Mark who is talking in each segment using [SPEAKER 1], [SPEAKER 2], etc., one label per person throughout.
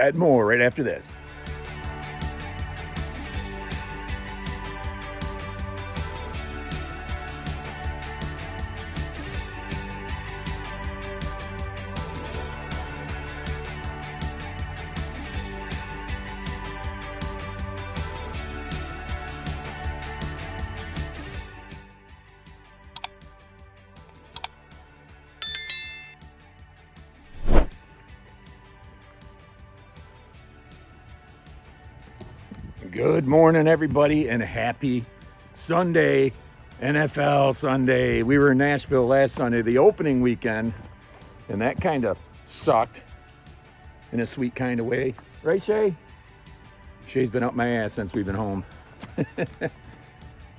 [SPEAKER 1] That and more right after this. Good morning, everybody, and happy Sunday, NFL Sunday. We were in Nashville last Sunday, the opening weekend, and that kind of sucked in a sweet kind of way. Right, Shay? Shay's been up my ass since we've been home.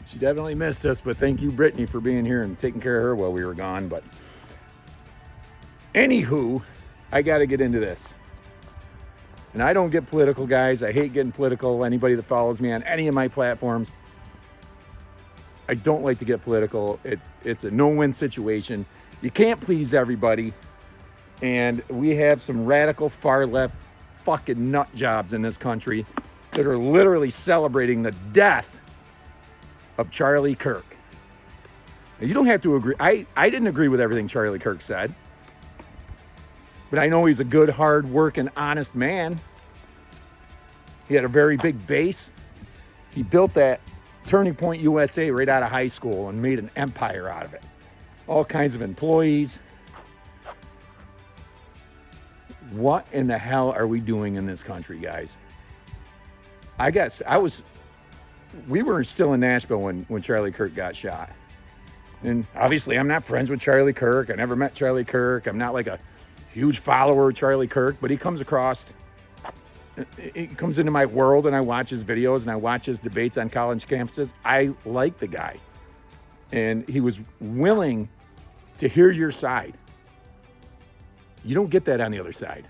[SPEAKER 1] She definitely missed us, but thank you, Brittany, for being here and taking care of her while we were gone. But anywho, I got to get into this. And I don't get political, guys. I hate getting political. Anybody that follows me on any of my platforms, I don't like to get political. It's a no-win situation. You can't please everybody. And we have some radical far-left fucking nut jobs in this country that are literally celebrating the death of Charlie Kirk. Now, you don't have to agree. I didn't agree with everything Charlie Kirk said. But I know he's a good, hard-working, honest man. He had a very big base. He built that Turning Point USA right out of high school and made an empire out of it. All kinds of employees. What in the hell are we doing in this country, guys? We were still in Nashville when Charlie Kirk got shot. And obviously I'm not friends with Charlie Kirk. I never met Charlie Kirk. I'm not like a huge follower of Charlie Kirk, but he comes into my world and I watch his videos and I watch his debates on college campuses. I like the guy. And he was willing to hear your side. You don't get that on the other side.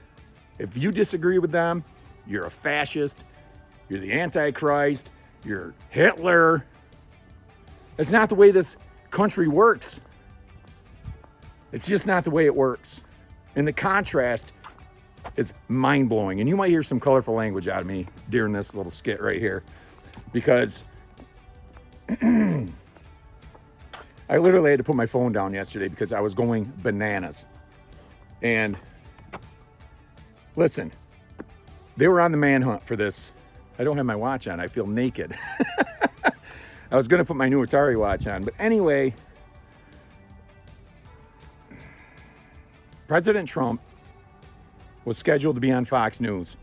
[SPEAKER 1] If you disagree with them, you're a fascist, you're the Antichrist, you're Hitler. That's not the way this country works. It's just not the way it works. And the contrast is mind-blowing. And you might hear some colorful language out of me during this little skit right here. Because I literally had to put my phone down yesterday because I was going bananas. And listen, they were on the manhunt for this. I don't have my watch on. I feel naked. I was going to put my new Atari watch on. But anyway, President Trump was scheduled to be on Fox News.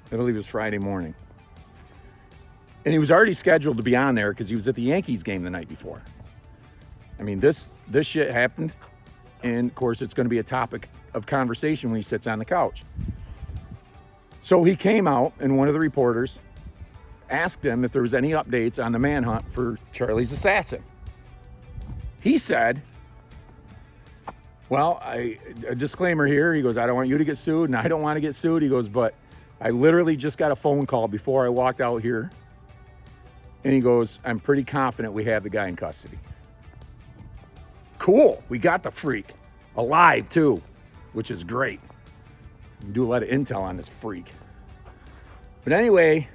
[SPEAKER 1] I believe it was Friday morning. And he was already scheduled to be on there because he was at the Yankees game the night before. I mean, this shit happened. And of course, it's going to be a topic of conversation when he sits on the couch. So he came out and one of the reporters asked him if there was any updates on the manhunt for Charlie's assassin. He said, well, a disclaimer here. He goes, I don't want you to get sued, and I don't want to get sued. He goes, but I literally just got a phone call before I walked out here. And he goes, I'm pretty confident we have the guy in custody. Cool. We got the freak. Alive, too, which is great. We do a lot of intel on this freak. But anyway,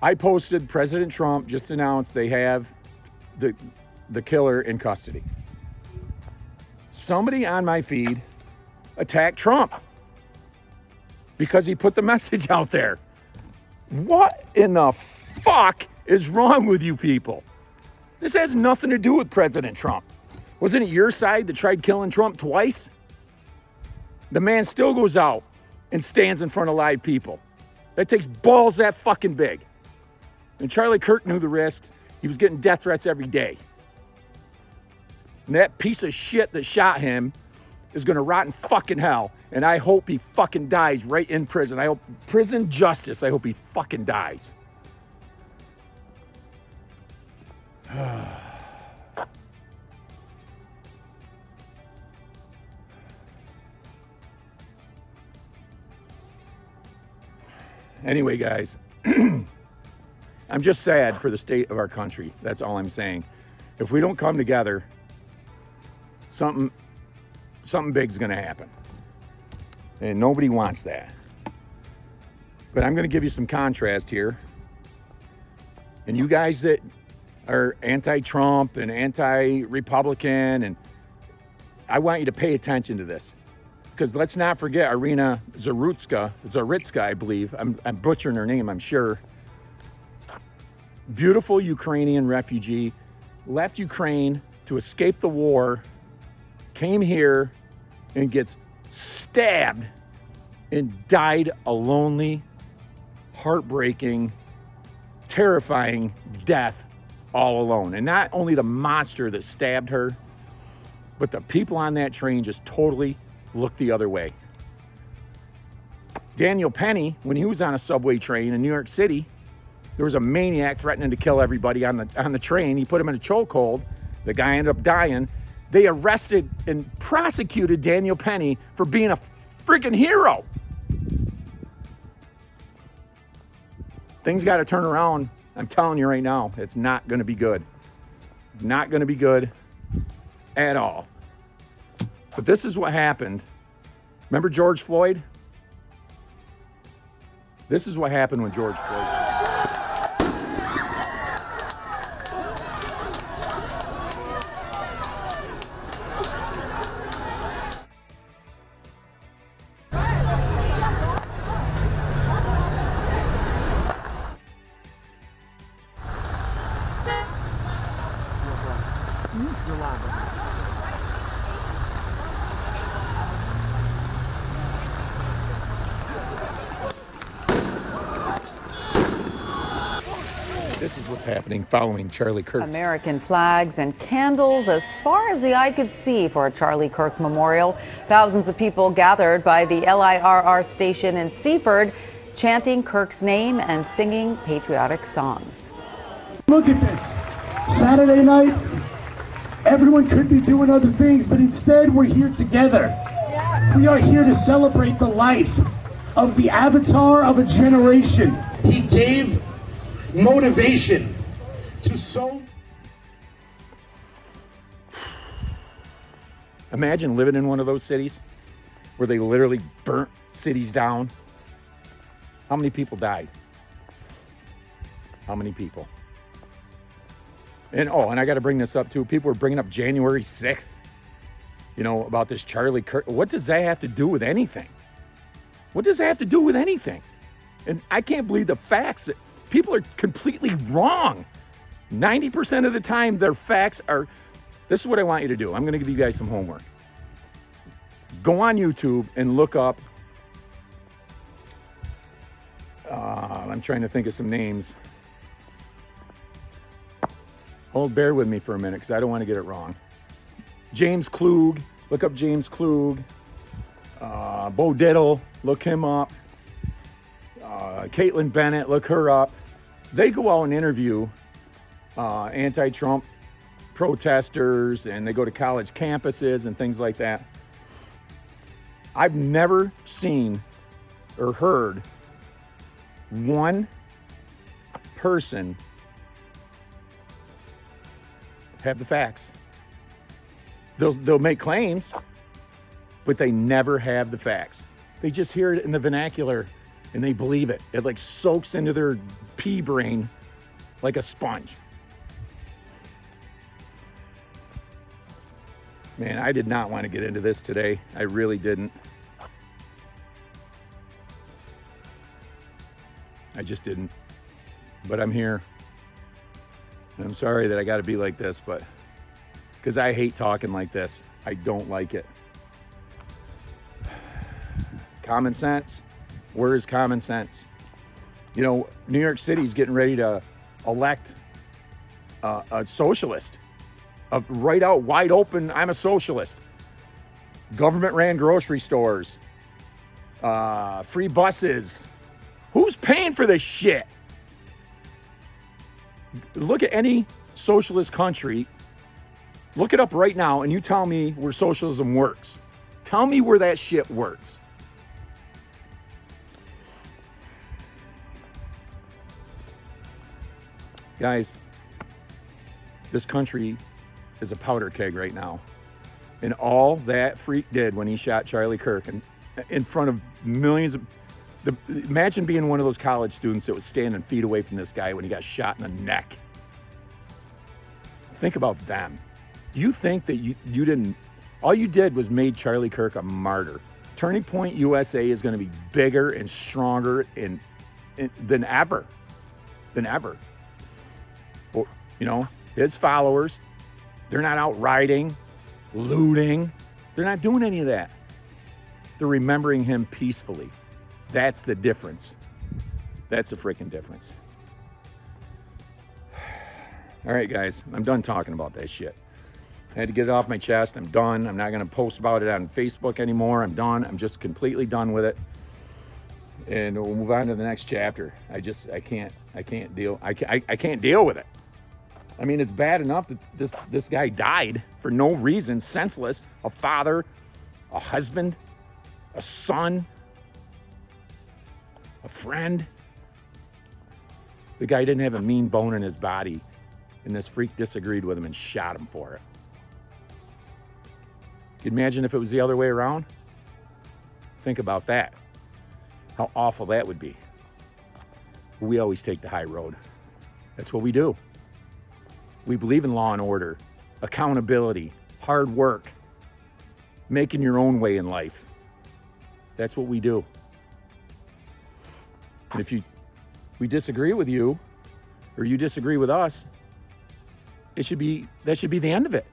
[SPEAKER 1] I posted President Trump just announced they have the killer in custody. Somebody on my feed attacked Trump because he put the message out there. What in the fuck is wrong with you people? This has nothing to do with President Trump. Wasn't it your side that tried killing Trump twice? The man still goes out and stands in front of live people. That takes balls that fucking big. And Charlie Kirk knew the risks. He was getting death threats every day. And that piece of shit that shot him is going to rot in fucking hell. And I hope he fucking dies right in prison. I hope prison justice. I hope he fucking dies. Anyway, guys, I'm just sad for the state of our country. That's all I'm saying. If we don't come together, something big's going to happen. And nobody wants that. But I'm going to give you some contrast here. And you guys that are anti-Trump and anti-Republican, and I want you to pay attention to this. Because let's not forget Irina Zarutska, I believe. I'm butchering her name, I'm sure. Beautiful Ukrainian refugee, left Ukraine to escape the war, came here and gets stabbed and died a lonely, heartbreaking, terrifying death all alone. And not only the monster that stabbed her, but the people on that train just totally looked the other way. Daniel Penny, when he was on a subway train in New York City, there was a maniac threatening to kill everybody on the train. He put him in a chokehold. The guy ended up dying. They arrested and prosecuted Daniel Penny for being a freaking hero. Things got to turn around. I'm telling you right now, it's not going to be good. Not going to be good at all. But this is what happened. Remember George Floyd? This is what happened when George Floyd. This is what's happening following Charlie Kirk.
[SPEAKER 2] American flags and candles as far as the eye could see for a Charlie Kirk memorial. Thousands of people gathered by the LIRR station in Seaford, chanting Kirk's name and singing patriotic songs.
[SPEAKER 3] Look at this. Saturday night, everyone could be doing other things, but instead we're here together. We are here to celebrate the life of the avatar of a generation. He gave motivation to so.
[SPEAKER 1] Imagine living in one of those cities where they literally burnt cities down. How many people died? How many people? And I got to bring this up too. People are bringing up January 6th, about this Charlie Kirk. What does that have to do with anything? What does that have to do with anything? And I can't believe the facts that people are completely wrong. 90% of the time, their facts are. This is what I want you to do. I'm going to give you guys some homework. Go on YouTube and look up. I'm trying to think of some names. Bear with me for a minute because I don't want to get it wrong. James Klug. Look up James Klug. Bo Diddle. Look him up. Caitlin Bennett, look her up. They go out and interview anti-Trump protesters, and they go to college campuses and things like that. I've never seen or heard one person have the facts. They'll make claims, but they never have the facts. They just hear it in the vernacular and they believe it. It like soaks into their pea brain like a sponge. Man, I did not want to get into this today. I really didn't. I just didn't. But I'm here. And I'm sorry that I got to be like this, but because I hate talking like this. I don't like it. Common sense. Where is common sense? New York City's getting ready to elect a socialist. Right out, wide open, I'm a socialist. Government ran grocery stores. Free buses. Who's paying for this shit? Look at any socialist country. Look it up right now and you tell me where socialism works. Tell me where that shit works. Guys, this country is a powder keg right now. And all that freak did when he shot Charlie Kirk, and in front of millions of... Imagine being one of those college students that was standing feet away from this guy when he got shot in the neck. Think about them. You think that you didn't... All you did was made Charlie Kirk a martyr. Turning Point USA is going to be bigger and stronger than ever. Well, you know, his followers, they're not out rioting, looting. They're not doing any of that. They're remembering him peacefully. That's the difference. That's the freaking difference. All right, guys, I'm done talking about that shit. I had to get it off my chest. I'm done. I'm not going to post about it on Facebook anymore. I'm done. I'm just completely done with it. And we'll move on to the next chapter. I can't deal with it. I mean, it's bad enough that this guy died for no reason, senseless. A father, a husband, a son, a friend. The guy didn't have a mean bone in his body, and this freak disagreed with him and shot him for it. Can you imagine if it was the other way around? Think about that. How awful that would be. We always take the high road. That's what we do. We believe in law and order, accountability, hard work, making your own way in life. That's what we do. And if we disagree with you, or you disagree with us, that should be the end of it.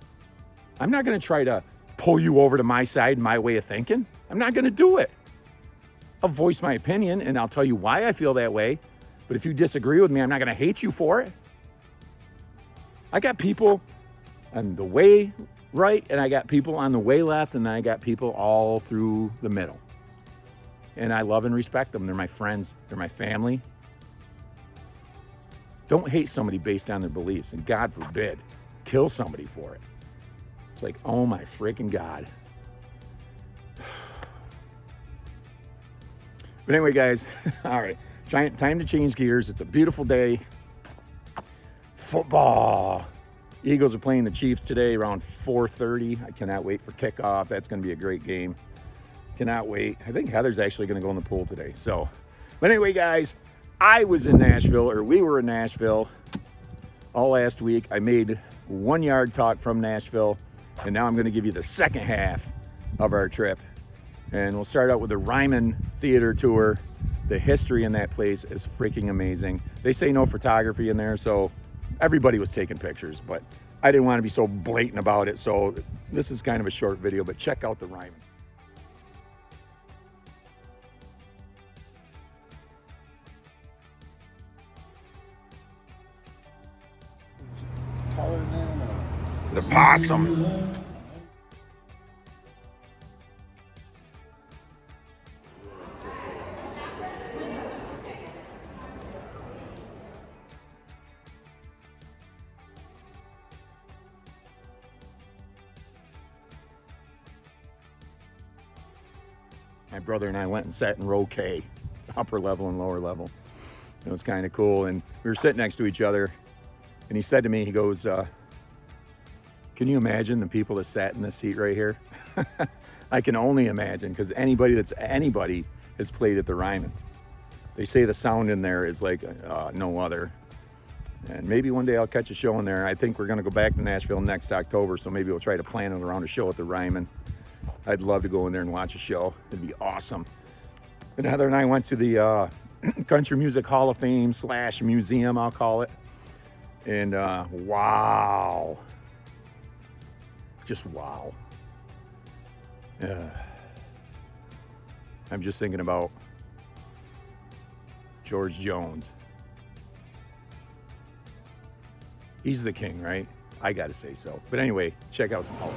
[SPEAKER 1] I'm not going to try to pull you over to my side, my way of thinking. I'm not going to do it. I'll voice my opinion and I'll tell you why I feel that way. But if you disagree with me, I'm not going to hate you for it. I got people on the way right, and I got people on the way left, and I got people all through the middle. And I love and respect them. They're my friends. They're my family. Don't hate somebody based on their beliefs, and God forbid, kill somebody for it. It's like, oh my freaking God. But anyway, guys, all right, time to change gears. It's a beautiful day. Football. Eagles are playing the Chiefs today around 4:30. I cannot wait for kickoff. That's going to be a great game. Cannot wait. I think Heather's actually going to go in the pool today. So, but anyway, guys, we were in Nashville all last week. I made 1 yard talk from Nashville, and now I'm going to give you the second half of our trip. And we'll start out with the Ryman Theater Tour. The history in that place is freaking amazing. They say no photography in there, so everybody was taking pictures, but I didn't want to be so blatant about it. So this is kind of a short video, but check out the Ryman. The possum. My brother and I went and sat in row K, upper level and lower level. It was kind of cool. And we were sitting next to each other. And he said to me, he goes, can you imagine the people that sat in this seat right here? I can only imagine, because anybody has played at the Ryman. They say the sound in there is like no other. And maybe one day I'll catch a show in there. I think we're going to go back to Nashville next October, so maybe we'll try to plan it around a show at the Ryman. I'd love to go in there and watch a show. It'd be awesome. And Heather and I went to the Country Music Hall of Fame / museum, I'll call it. And wow. Just wow. I'm just thinking about George Jones. He's the king, right? I gotta say so. But anyway, check out some help.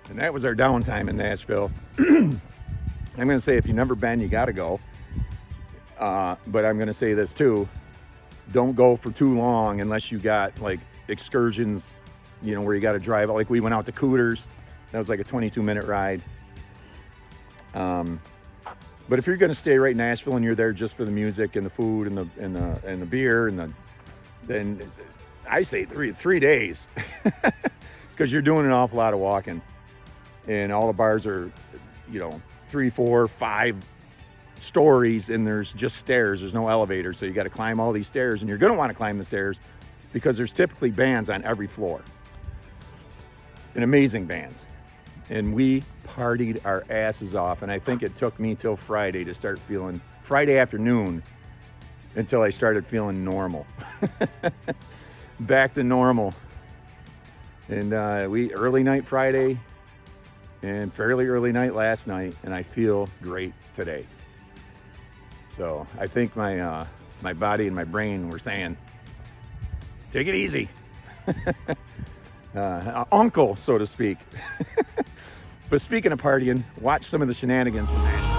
[SPEAKER 1] And that was our downtime in Nashville. I'm going to say if you've never been, you got to go. But I'm going to say this too. Don't go for too long unless you got like excursions, you know, where you got to drive. Like we went out to Cooters. That was like a 22-minute ride. But if you're going to stay right in Nashville and you're there just for the music and the food and the beer then I say three days because you're doing an awful lot of walking. And all the bars are, you know, 3, 4, 5 stories, and there's just stairs. There's no elevator, so you got to climb all these stairs, and you're going to want to climb the stairs because there's typically bands on every floor, and amazing bands. And we partied our asses off, and I think it took me till Friday afternoon until I started feeling normal. Back to normal. And we early night Friday and fairly early night last night, and I feel great today. So I think my body and my brain were saying, take it easy. Uncle, so to speak. But speaking of partying, watch some of the shenanigans from Nashville.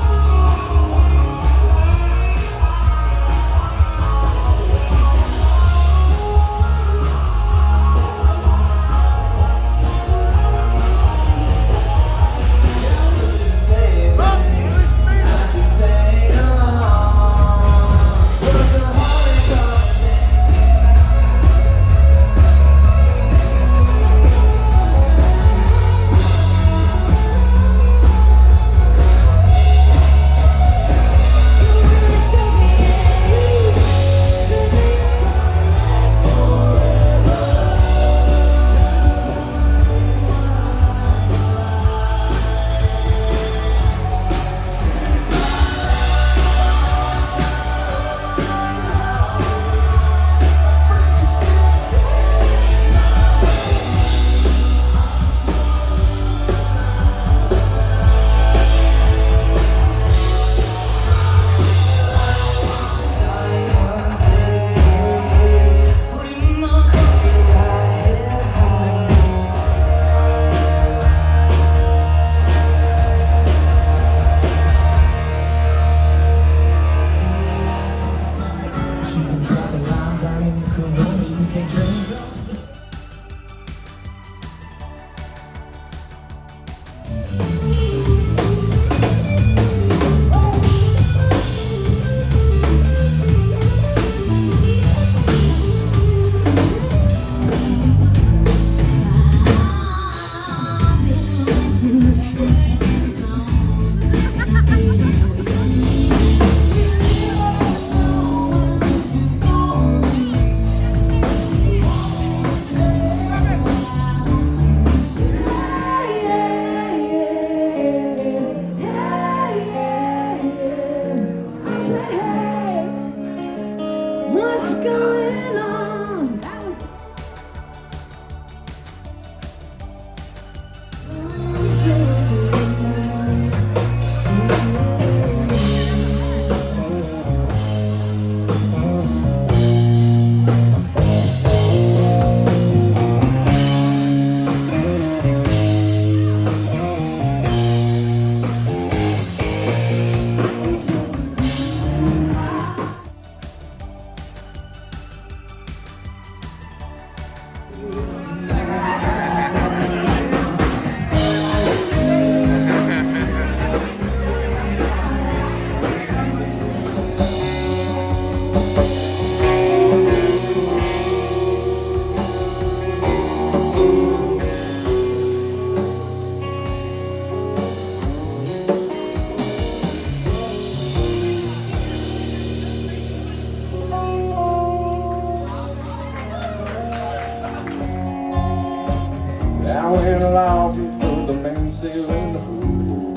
[SPEAKER 4] When along with the men sailing the pool.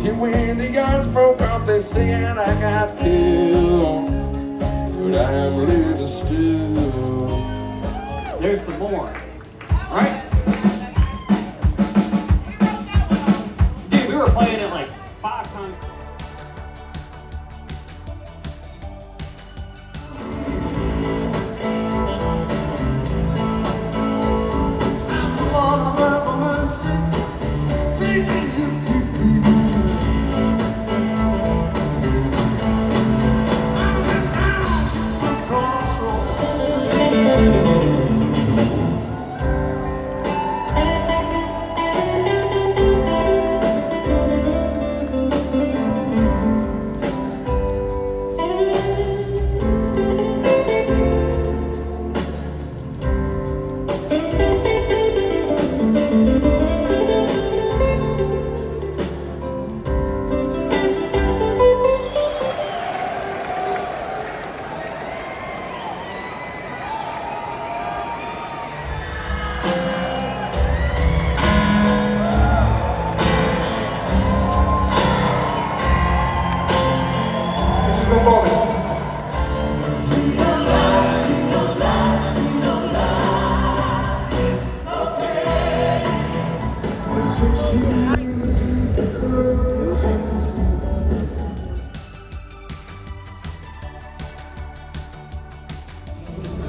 [SPEAKER 4] Here when the yards broke up what they say and I got killed, but I am living still.
[SPEAKER 5] There's some more. All right? Dude, we were playing it like 5 times.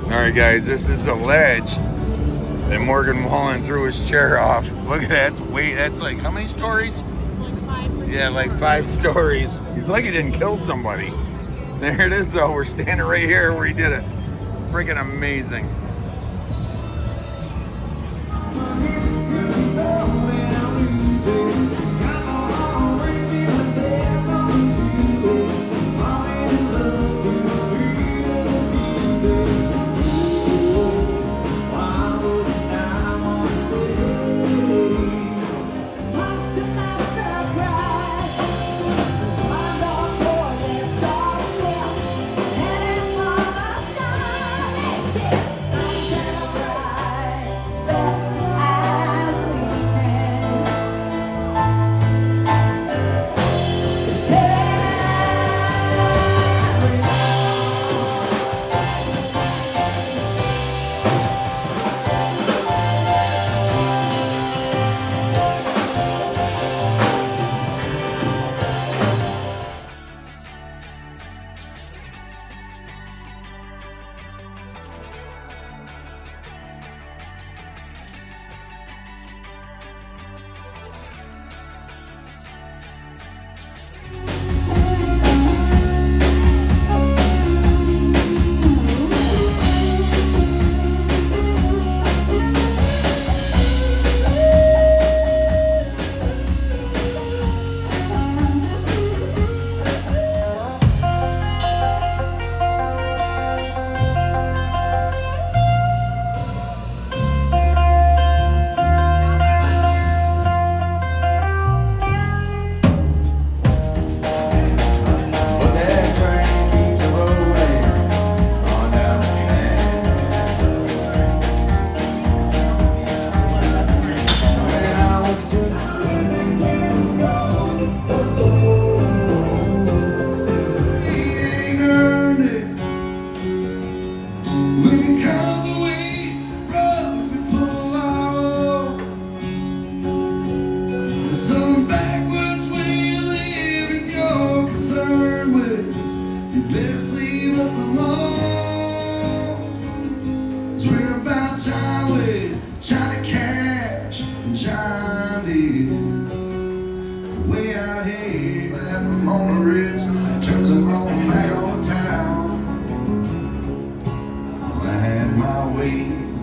[SPEAKER 1] All right, guys, this is a ledge that Morgan Wallen threw his chair off. Look at that. That's like, how many stories?
[SPEAKER 6] Like 5.
[SPEAKER 1] Yeah, like 5 stories. He's lucky he didn't kill somebody. There it is, though. We're standing right here where he did it. Freaking amazing.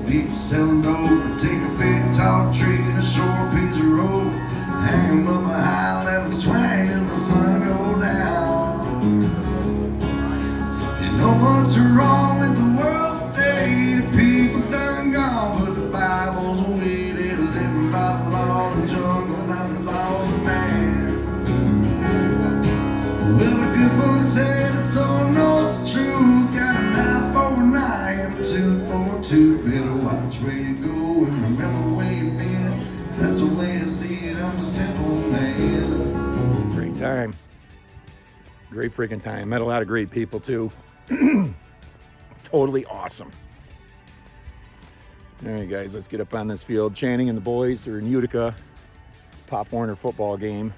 [SPEAKER 4] People selling dope, take a big tall tree and a short piece of rope, hang 'em up high, let 'em swing till the sun go down. You know what's wrong with the world today? The people done gone, but the Bible's a way they're living by the law of the jungle, not the law of the man. Well, the good book said it's all knows the truth. Got an eye for an eye and a tooth for a tooth. Better watch where you go and remember where you've been. That's the way I see it. I'm a simple man.
[SPEAKER 1] Great time. Great freaking time. Met a lot of great people too. Totally awesome. All right, guys, let's get up on this field. Channing and the boys are in Utica. Pop Warner football game.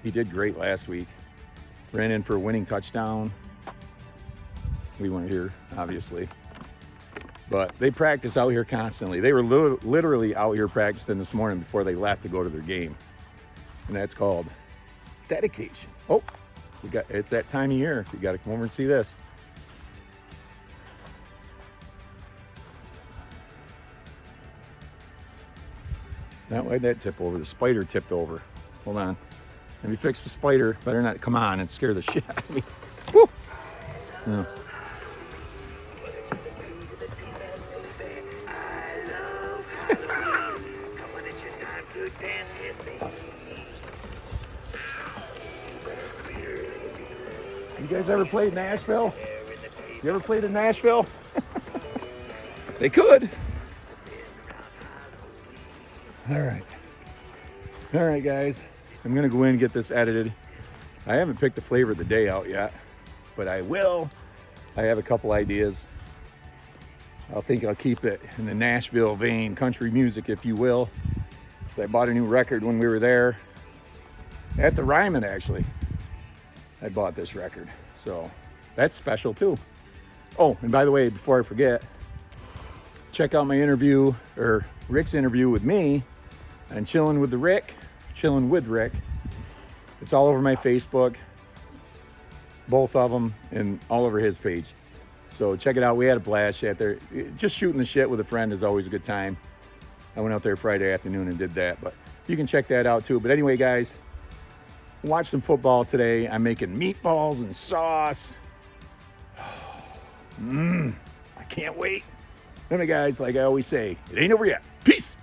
[SPEAKER 1] He did great last week. Ran in for a winning touchdown. We weren't here, obviously. But they practice out here constantly. They were literally out here practicing this morning before they left to go to their game. And that's called dedication. Oh, it's that time of year. You got to come over and see this. Now, why'd that tip over? The spider tipped over. Hold on. Let me fix the spider. Better not come on and scare the shit out of me. Woo! No. You guys ever played Nashville? You ever played in Nashville? They could. All right, guys. I'm gonna go in and get this edited. I haven't picked the flavor of the day out yet, but I will. I have a couple ideas. I think I'll keep it in the Nashville vein, country music, if you will. So I bought a new record when we were there at the Ryman, actually. I bought this record, so that's special too. Oh, and by the way, before I forget, check out my interview, or Rick's interview with me on Chillin' with Rick. It's all over my Facebook, both of them, and all over his page. So check it out. We had a blast out there. Just shooting the shit with a friend is always a good time. I went out there Friday afternoon and did that, but you can check that out too. But anyway, guys, watch some football today. I'm making meatballs and sauce. I can't wait. Anyway, guys, like I always say, it ain't over yet. Peace.